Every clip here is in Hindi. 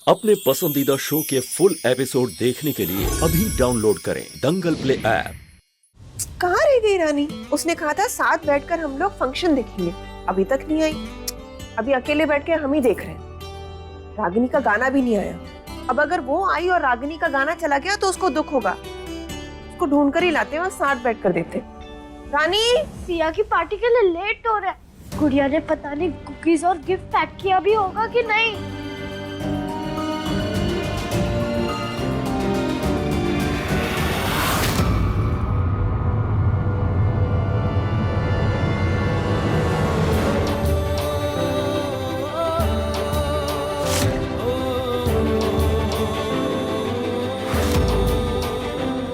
अपने पसंदीदा शो के फुल एपिसोड देखने के लिए अभी डाउनलोड करें दंगल प्ले ऐप। कहाँ रह गई रानी? उसने कहा था साथ बैठकर हम लोग फंक्शन देखेंगे, अभी तक नहीं आई। अभी अकेले बैठ के हम ही देख रहे हैं। रागिनी का गाना भी नहीं आया। अब अगर वो आई और रागिनी का गाना चला गया तो उसको दुख होगा। उसको ढूंढ कर ही लाते और साथ बैठ कर देते। रानी, सिया की पार्टी के लिए लेट हो रहा है। गुड़िया ने पता नहीं कुकीज और गिफ्ट पैक किया भी होगा कि नहीं।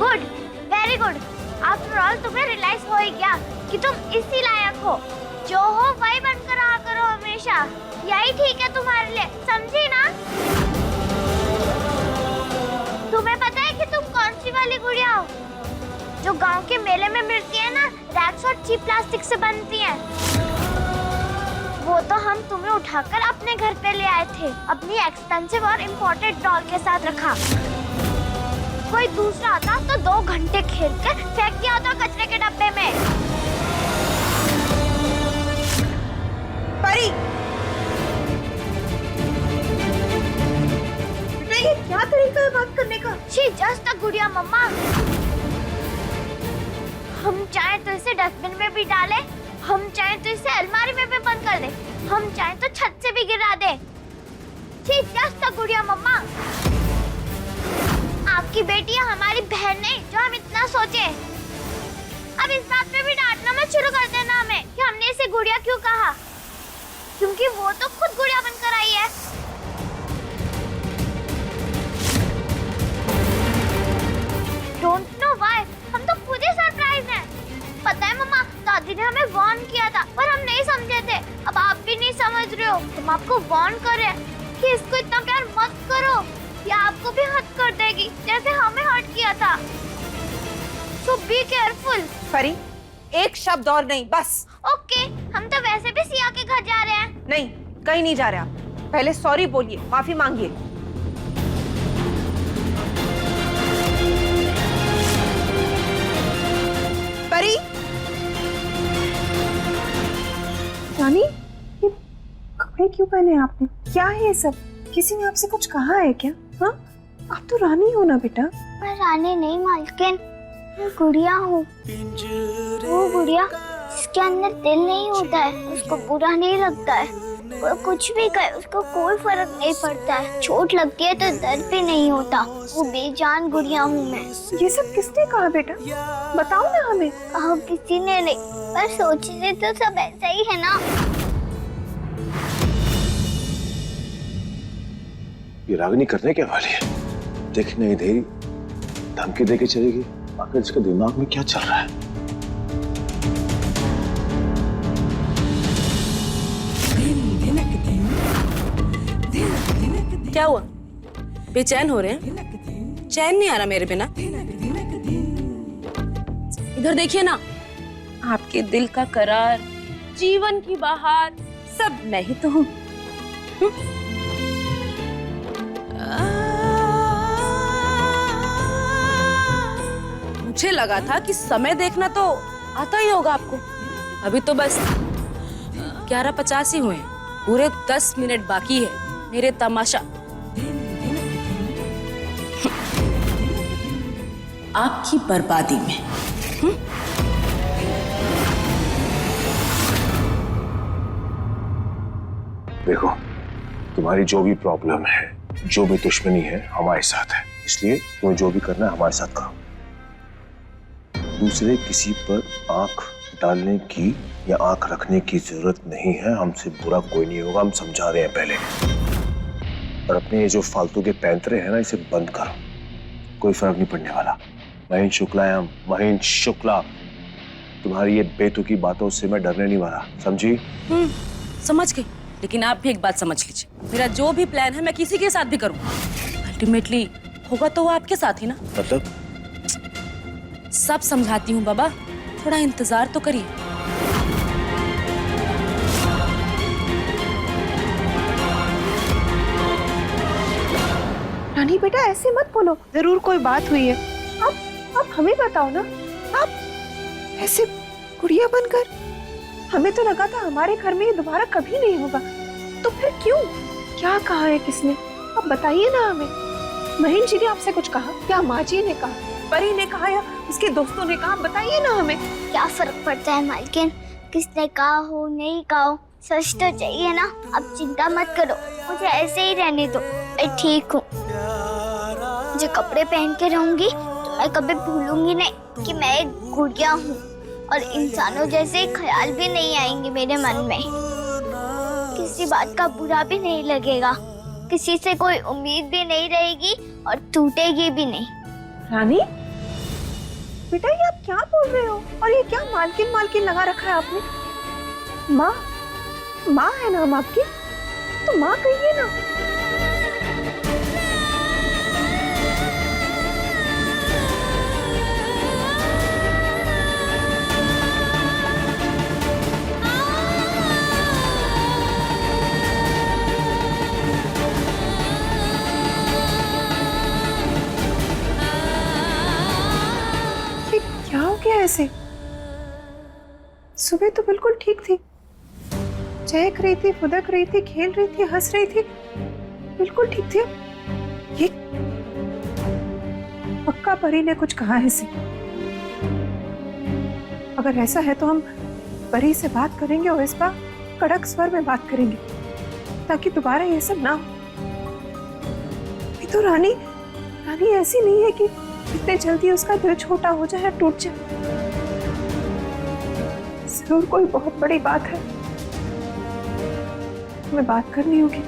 Good, very good. After all तुम्हें रियलाइज हो ही गया कि तुम इसी लायक हो। जो हो वही बनकर रहा करो हमेशा। यही ठीक है तुम्हारे लिए, समझी ना? तुम्हें पता है कि तुम कौन सी वाली गुड़िया हो जो गांव के मेले में मिलती है ना, रैक्स और चीप प्लास्टिक से बनती है। वो तो हम तुम्हें उठाकर अपने घर पे ले आए थे, अपनी एक्सपेंसिव और इम्पोर्टेड डॉल के साथ रखा। कोई दूसरा आता तो 2 घंटे खेल कर फेंक दिया होता कचरे के डब्बे में। परी, बेटा ये क्या तरीका है बात करने का? शी जस्ट अ गुड़िया मम्मा। हम चाहे तो इसे डस्टबिन में भी डाले, हम चाहे तो इसे अलमारी में भी बंद कर दे, हम चाहे तो छत से भी गिरा दे। शी जस्ट अ गुड़िया मम्मा। आपकी बेटी हमारी बहन नहीं जो हम इतना सोचे। अब इस बात पे भी डांटना मत शुरू कर देना हमें कि हमने इसे गुड़िया क्यों कहा, क्योंकि वो तो खुद गुड़िया बनकर आई है। डोंट नो व्हाई, हम तो खुद ही सरप्राइज हैं। पता है मम्मा, दादी ने हमें वार्न किया था पर हम नहीं समझे थे। अब आप भी नहीं समझ रहे हो। हम आपको वार्न कर रहे हैं कि इसको इतना प्यार मत करो, या आपको भी हर्ट कर देगी जैसे हमें हर्ट किया था। So be careful। परी, एक शब्द और नहीं, बस। ओके, हम तो वैसे भी सिया के घर जा रहे हैं। नहीं, कहीं नहीं जा रहे आप। पहले सॉरी बोलिए, माफी मांगिए। परी, रानी, ये कपड़े क्यों पहने आपने? क्या है ये सब? किसी ने आपसे कुछ कहा है क्या? हाँ, आप तो रानी हो ना बेटा। मैं रानी नहीं मालकिन, मैं गुड़िया हूँ। वो गुड़िया जिसके अंदर दिल नहीं होता है, उसको बुरा नहीं लगता है। वो कुछ भी कहे उसको कोई फर्क नहीं पड़ता है। चोट लगती है तो दर्द भी नहीं होता। वो बेजान गुड़िया हूँ मैं। ये सब किसने कहा बेटा? बताओ ना हमें। कहा किसी ने नहीं, पर सोचने तो सब ऐसा ही है ना। ये रागिनी करने क्या वाली है? देख नहीं दे, धमकी देके चलेगी। आखिर इसके दिमाग में क्या चल रहा है? क्या हुआ? बेचैन हो रहे हैं? चैन नहीं आ रहा मेरे बिना। इधर देखिए ना, आपके दिल का करार, जीवन की बहार, सब मैं ही तो हूँ। मुझे लगा था कि समय देखना तो आता ही होगा आपको। अभी तो बस 11:50 ही हुए हैं। पूरे 10 मिनट बाकी है मेरे तमाशा आपकी बर्बादी में। देखो, तुम्हारी जो भी प्रॉब्लम है, जो भी दुश्मनी है, हमारे साथ है। इसलिए तुम्हें जो भी करना है हमारे साथ करो। दूसरे किसी पर आंख डालने की या आंख रखने की जरूरत नहीं है। हमसे बुरा कोई नहीं होगा, हम समझा रहे हैं पहले। और अपने ये जो फालतू के पैंतरे हैं ना, इसे बंद करो। कोई फर्क नहीं पड़ने वाला। महेंद्र शुक्ला है हम, महेंद्र शुक्ला। तुम्हारी ये बेतुकी बातों से मैं डरने नहीं वाला, समझी? समझ गई, लेकिन आप भी एक बात समझ लीजिए, मेरा जो भी प्लान है मैं किसी के साथ भी करूंगा, अल्टीमेटली होगा तो वो आपके साथ ही ना। मतलब? सब समझाती हूँ बाबा, थोड़ा इंतजार तो करिए। रानी बेटा ऐसे मत बोलो, जरूर कोई बात हुई है। आप हमें बताओ ना, आप ऐसे गुड़िया बनकर, हमें तो लगा था हमारे घर में ये दोबारा कभी नहीं होगा, तो फिर क्यों? क्या कहा है किसने? आप बताइए ना हमें। महेंद्र जी ने आपसे कुछ कहा? क्या माँ जी ने कहा, परी ने कहा या उसके दोस्तों ने कहा? बताइए ना हमें। क्या फर्क पड़ता है मालकिन, किसने कहा हो नहीं कहा हो, सच तो चाहिए ना। अब चिंता मत करो, मुझे ऐसे ही रहने दो, मैं ठीक हूँ। जो कपड़े पहन के रहूंगी तो मैं कभी भूलूंगी नहीं कि मैं एक गुड़िया हूँ, और इंसानों जैसे ख्याल भी नहीं आएंगे मेरे मन में। किसी बात का बुरा भी नहीं लगेगा, किसी से कोई उम्मीद भी नहीं रहेगी और टूटेगी भी नहीं। रानी बेटा ये आप क्या बोल रहे हो? और ये क्या मालकिन मालकिन लगा रखा है आपने? माँ है ना हम आपकी, तो माँ कहिए ना। क्या हो गया ऐसे? सुबह तो बिल्कुल ठीक थी, चहक रही थी, फुदक रही थी, खेल रही थी, हंस रही थी, बिल्कुल ठीक थी। ये पक्का परी ने कुछ कहा है इसे। अगर ऐसा है तो हम परी से बात करेंगे और इस बार कड़क स्वर में बात करेंगे, ताकि दोबारा ये सब ना हो। ये तो रानी ऐसी नहीं है कि इतने जल्दी उसका दिल छोटा हो जाए या टूट जाए। जरूर कोई बहुत बड़ी बात है, हमें बात करनी होगी।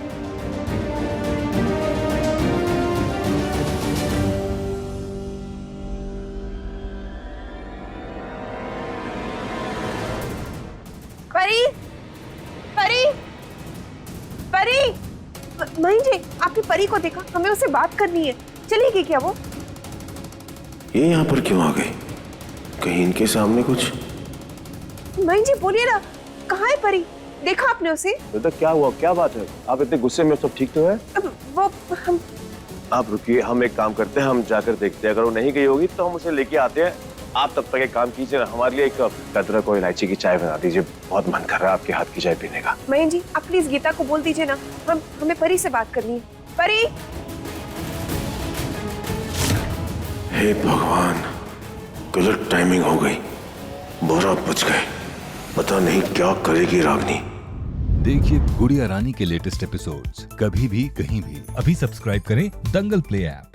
परी, परी, परी, मही जी आपने परी को देखा? हमें उससे बात करनी है, चलेगी क्या वो? ये यहाँ पर क्यों आ गई? कहीं इनके सामने कुछ? मही जी बोलिए ना, कहाँ है परी? देखा आपने उसे? बेटा क्या हुआ, क्या बात है? आप इतने गुस्से में? सब ठीक तो है? वो हम आप रुकिए, हम एक काम करते हैं, हम जाकर देखते हैं। अगर वो नहीं गई होगी तो हम उसे लेके आते हैं। आप तब तक एक काम कीजिए ना, हमारे लिए एक अदरक और इलायची की चाय बना दीजिए। बहुत मन कर रहा है आपके हाथ की चाय पीने का। मही जी आप प्लीज गीता को बोल दीजिए ना, हमें परी से बात करनी है। परी! हे भगवान, गलत टाइमिंग हो गई, 12 बज गए। पता नहीं क्या करेगी रागनी। देखिए गुड़िया रानी के लेटेस्ट एपिसोड्स कभी भी कहीं भी। अभी सब्सक्राइब करें दंगल प्ले ऐप।